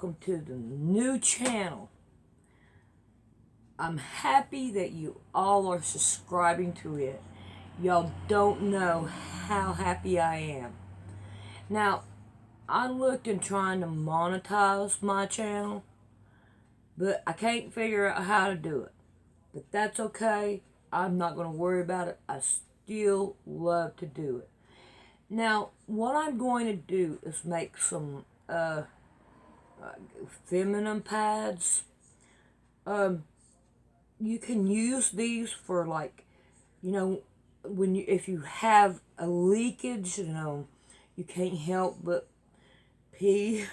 welcome to the new channel. I'm happy that you all are subscribing to it. Y'all don't know how happy I am. Now, I looked in trying to monetize my channel, but I can't figure out how to do it. But that's okay. I'm not going to worry about it. I still love to do it. Now, what I'm going to do is make some feminine pads. You can use these for, like, if you have a leakage, you can't help but pee.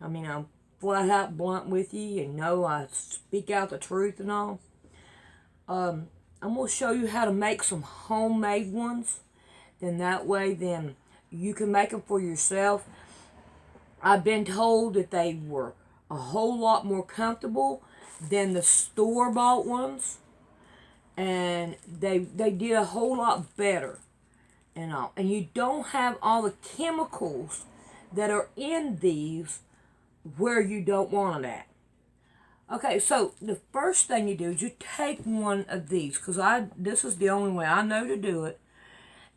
I mean, I'm flat out blunt with you. I speak out the truth and all. I'm going to show you how to make some homemade ones. Then that way, you can make them for yourself. I've been told that they were a whole lot more comfortable than the store-bought ones. And they did a whole lot better and all. And you don't have all the chemicals that are in these where you don't want it at. Okay, so the first thing you do is you take one of these, because this is the only way I know to do it.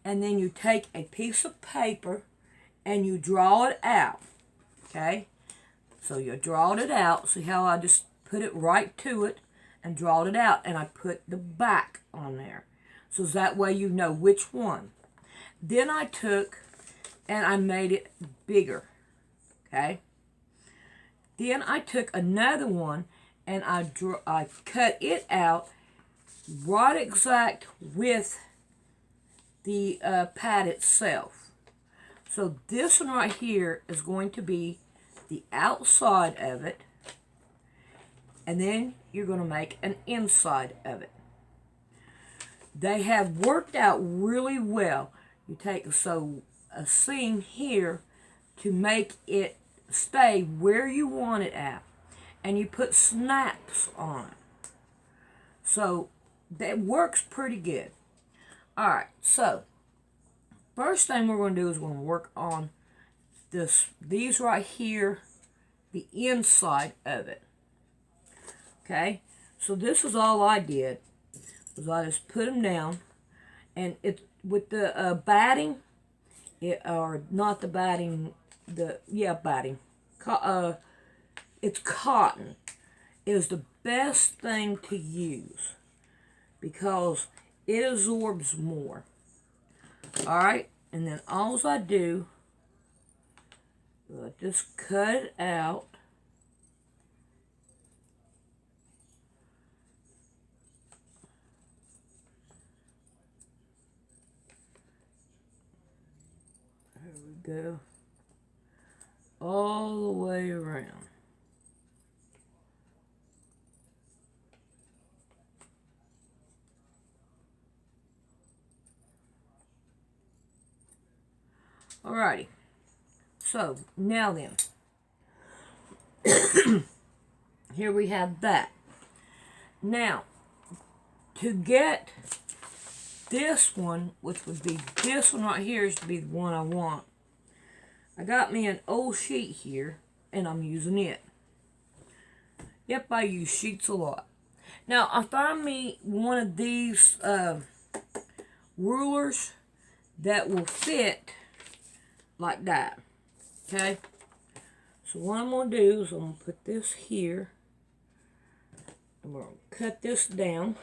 And then you take a piece of paper and you draw it out. Okay? So you draw it out. See how I just put it right to it and draw it out. And I put the back on there. So that way you know which one. Then I took and I made it bigger. Okay? Then I took another one and I cut it out right exact with the pad itself. So this one right here is going to be the outside of it, and then you're going to make an inside of it. They have worked out really well. You take a seam here to make it stay where you want it at, and you put snaps on it. So that works pretty good. Alright, so first thing we're going to do is we're going to work on these right here, the inside of it. Okay, so this is all I did, was I just put them down, and it with the batting, or not the batting, batting, it's cotton is the best thing to use because it absorbs more. Alright, and then all I do is I just cut it out. There we go. All the way around. Alrighty, so now then, here we have that. Now, to get this one, which would be this one right here, is to be the one I want. I got me an old sheet here, and I'm using it. Yep, I use sheets a lot. Now, I found me one of these rulers that will fit like that. Okay? So what I'm going to do is I'm going to put this here. I'm going to cut this down.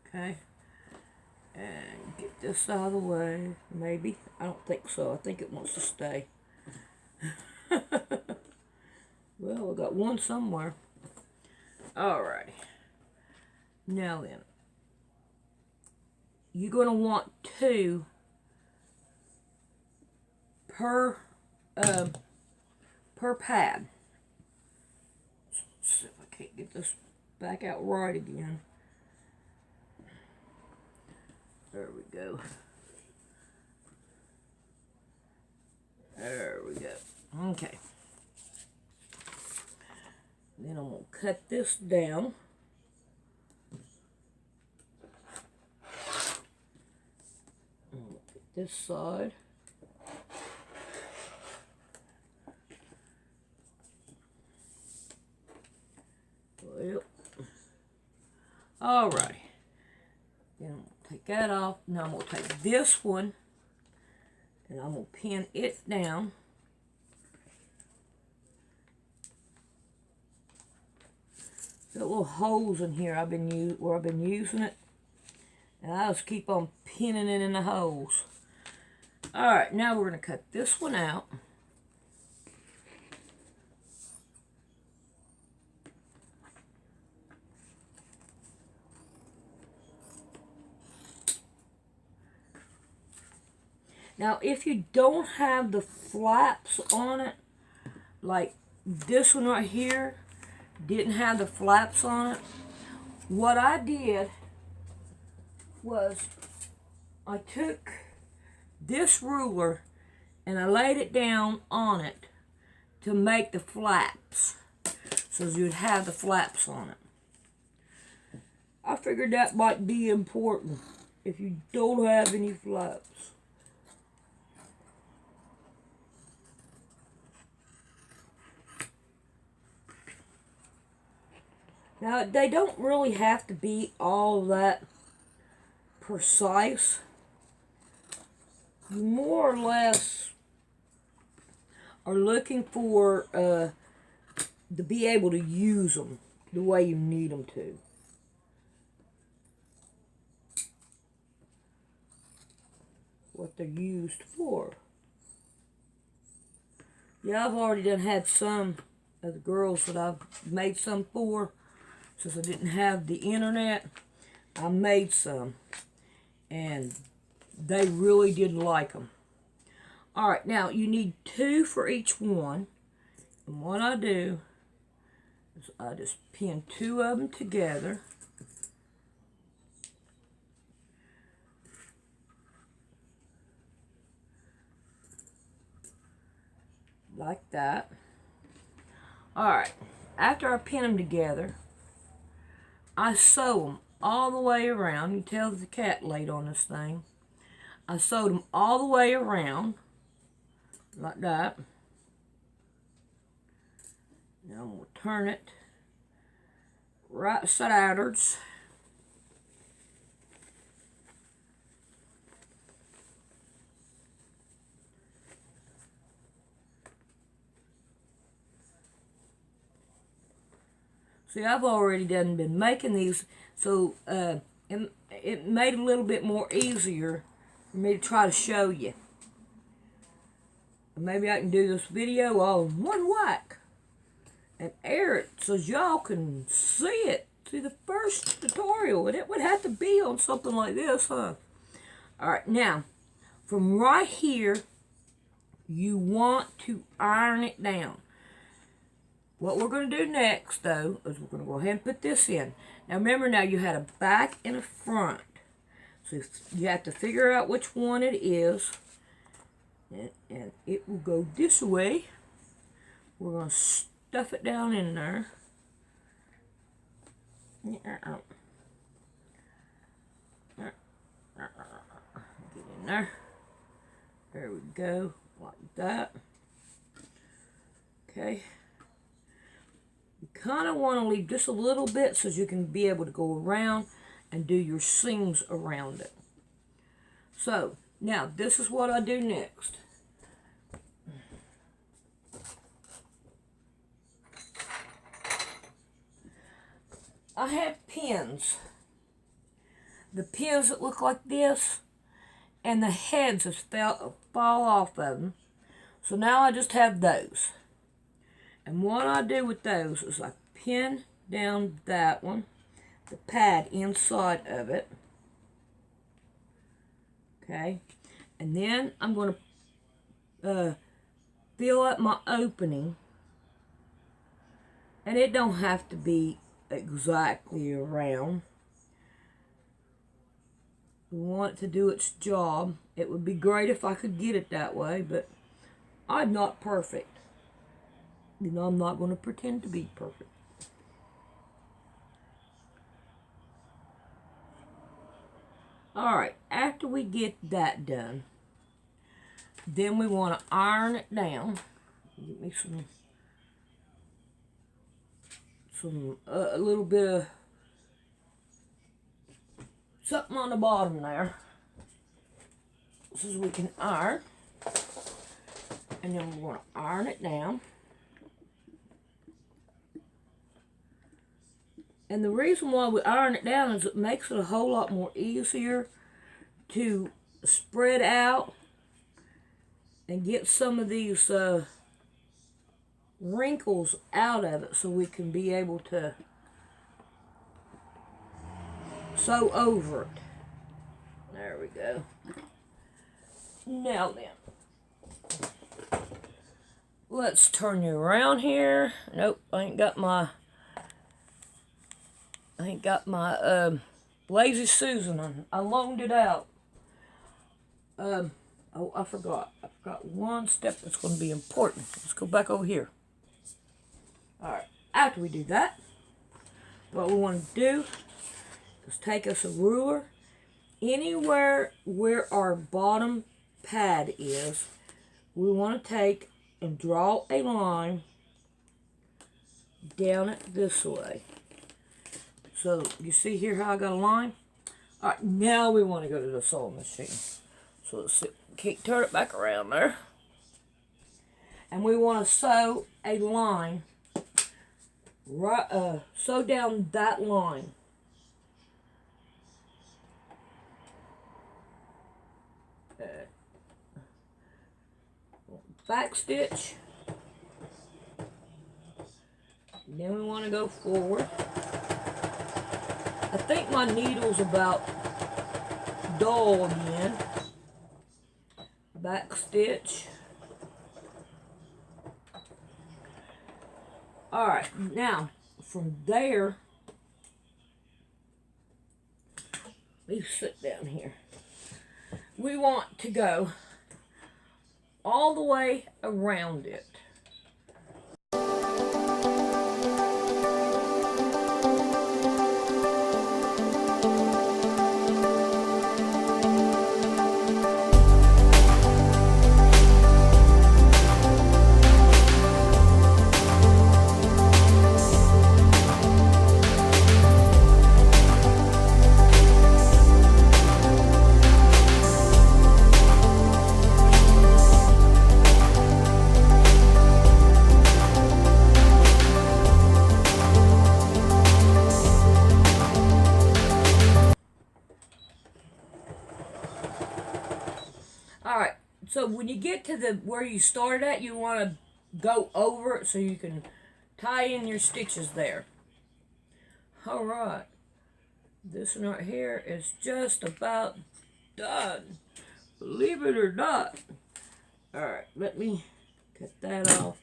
Okay? And get this out of the way. Maybe. I don't think so. I think it wants to stay. Well, we got one somewhere. Alrighty. Now then. You're going to want two per pad. Let's see if I can't get this back out right again. There we go. There we go. Okay. Then I'm going to cut this down. I'm going to put this side. Well, alrighty. Then I'm going to take that off. Now I'm going to take this one and I'm going to pin it down. Got little holes in here where I've been using it. And I just keep on pinning it in the holes. Alright, now we're going to cut this one out. Now, if you don't have the flaps on it, like this one right here, didn't have the flaps on it, what I did was I took this ruler and I laid it down on it to make the flaps, so you'd have the flaps on it. I figured that might be important if you don't have any flaps. Now, they don't really have to be all that precise. You more or less are looking for to be able to use them the way you need them to. What they're used for. Yeah, I've already had some of the girls that I've made some for. Since I didn't have the internet, I made some. And they really did like them. Alright, now you need 2 for each one. And what I do is I just pin 2 of them together. Like that. Alright, after I pin them together, I sew them all the way around. You can tell the cat laid on this thing. I sewed them all the way around, like that. Now I'm going to turn it right sidewards. See, I've already been making these, so it made it a little bit more easier for me to try to show you. Maybe I can do this video all in one whack and air it so y'all can see it. See the first tutorial, and it would have to be on something like this, huh? Alright, now, from right here, you want to iron it down. What we're going to do next, though, is we're going to go ahead and put this in. Now, remember now, you had a back and a front. So you have to figure out which one it is. And it will go this way. We're going to stuff it down in there. Get in there. There we go. Like that. Okay. You kind of want to leave just a little bit so you can be able to go around and do your seams around it. So, now this is what I do next. I have pins. The pins that look like this and the heads that fall off of them. So now I just have those. And what I do with those is I pin down that one, the pad inside of it. Okay. And then I'm going to fill up my opening. And it don't have to be exactly around. We want it to do its job. It would be great if I could get it that way, but I'm not perfect. You know, I'm not going to pretend to be perfect. Alright, after we get that done, then we want to iron it down. Get me a little bit of something on the bottom there, so we can iron. And then we're going to iron it down. And the reason why we iron it down is it makes it a whole lot more easier to spread out and get some of these wrinkles out of it, so we can be able to sew over it. There we go. Now then, let's turn you around here. Nope, I ain't got my Lazy Susan on. I loaned it out. Oh, I forgot. I forgot one step that's going to be important. Let's go back over here. Alright, after we do that, what we want to do is take us a ruler. Anywhere where our bottom pad is, we want to take and draw a line down it this way. So, you see here how I got a line? Alright, now we want to go to the sewing machine. So, let's see, turn it back around there. And we want to sew a line, right, sew down that line. Back stitch. Then we want to go forward. I think my needle's about dull again. Back stitch. Alright, now from there, let me sit down here. We want to go all the way around it. Alright, so when you get to the where you started at, you want to go over it so you can tie in your stitches there. Alright, this one right here is just about done. Believe it or not. Alright, let me cut that off.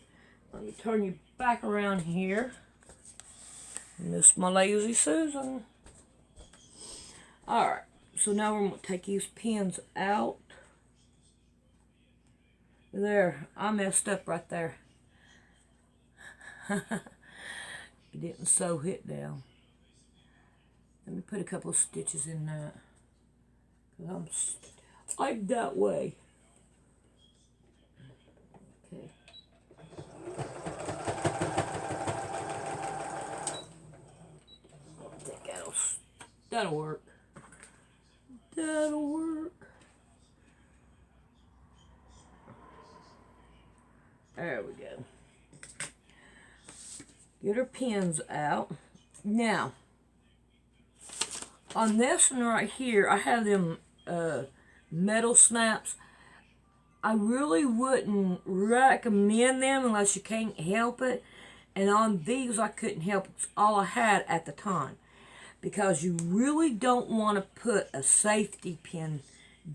Let me turn you back around here. And this is my Lazy Susan. Alright, so now we're going to take these pins out. There, I messed up right there. You didn't sew it down. Let me put a couple of stitches in that. Cause I'm that way. Okay. I think that'll work. That'll work. There we go. Get our pins out. Now, on this one right here, I have them metal snaps. I really wouldn't recommend them unless you can't help it. And on these, I couldn't help it. It's all I had at the time. Because you really don't want to put a safety pin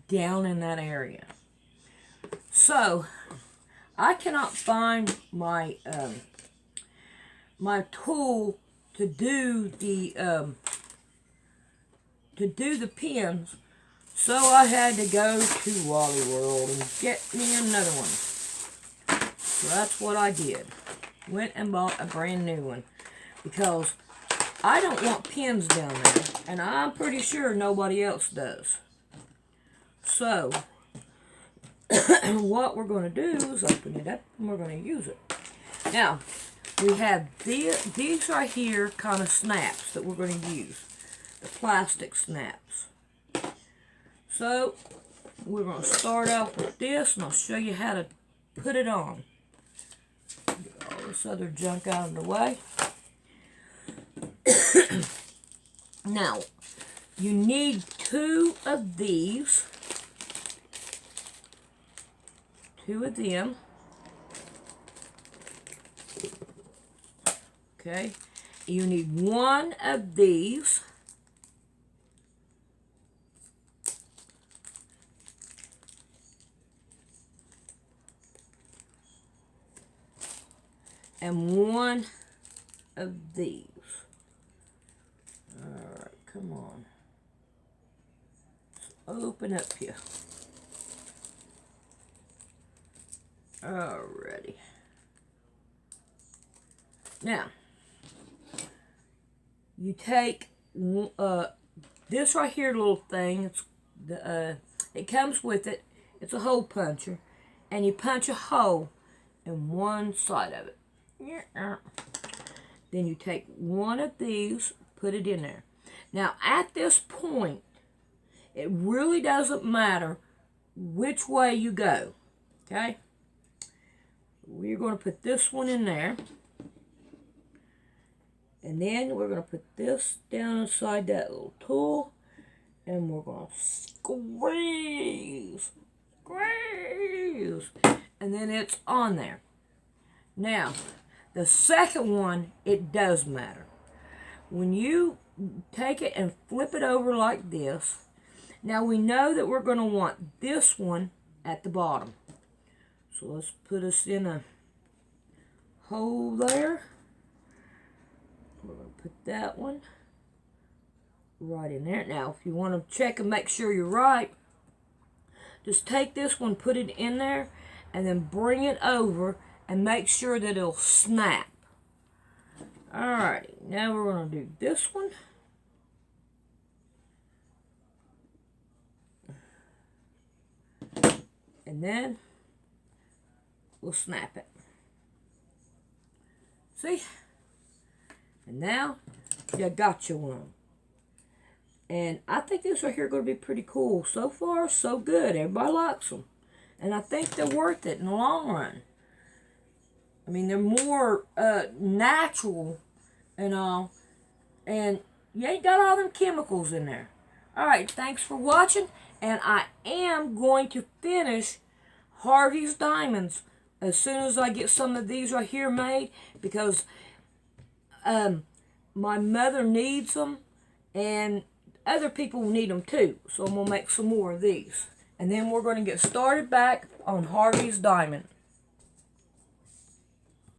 down in that area. So, I cannot find my my tool to do the pins, so I had to go to Wally World and get me another one. So that's what I did. Went and bought a brand new one because I don't want pins down there, and I'm pretty sure nobody else does. So what we're going to do is open it up and we're going to use it. Now, we have these right here kind of snaps that we're going to use. The plastic snaps. So, we're going to start off with this, and I'll show you how to put it on. Get all this other junk out of the way. Now, you need 2 of these. 2 of them. Okay. You need 1 of these. And 1 of these. Alright, come on. Let's open up here. Alrighty. Now, you take this right here little thing. It's it comes with it. It's a hole puncher, and you punch a hole in one side of it. Then you take 1 of these, put it in there. Now, at this point, it really doesn't matter which way you go. Okay? We're going to put this one in there. And then we're going to put this down inside that little tool. And we're going to squeeze. Squeeze. And then it's on there. Now, the second one, it does matter. When you take it and flip it over like this, now we know that we're going to want this one at the bottom. So let's put us in a hole there. We're going to put that one right in there. Now, if you want to check and make sure you're right, just take this one, put it in there, and then bring it over and make sure that it'll snap. Alrighty, now we're going to do this one. And then we'll snap it. See? And now you got your one. And I think this right here is going to be pretty cool. So far, so good. Everybody likes them. And I think they're worth it in the long run. I mean, they're more natural and all. And you ain't got all them chemicals in there. Alright, thanks for watching. And I am going to finish Harvey's Diamonds as soon as I get some of these right here made. Because my mother needs them. And other people need them too. So I'm going to make some more of these. And then we're going to get started back on Harvey's Diamond.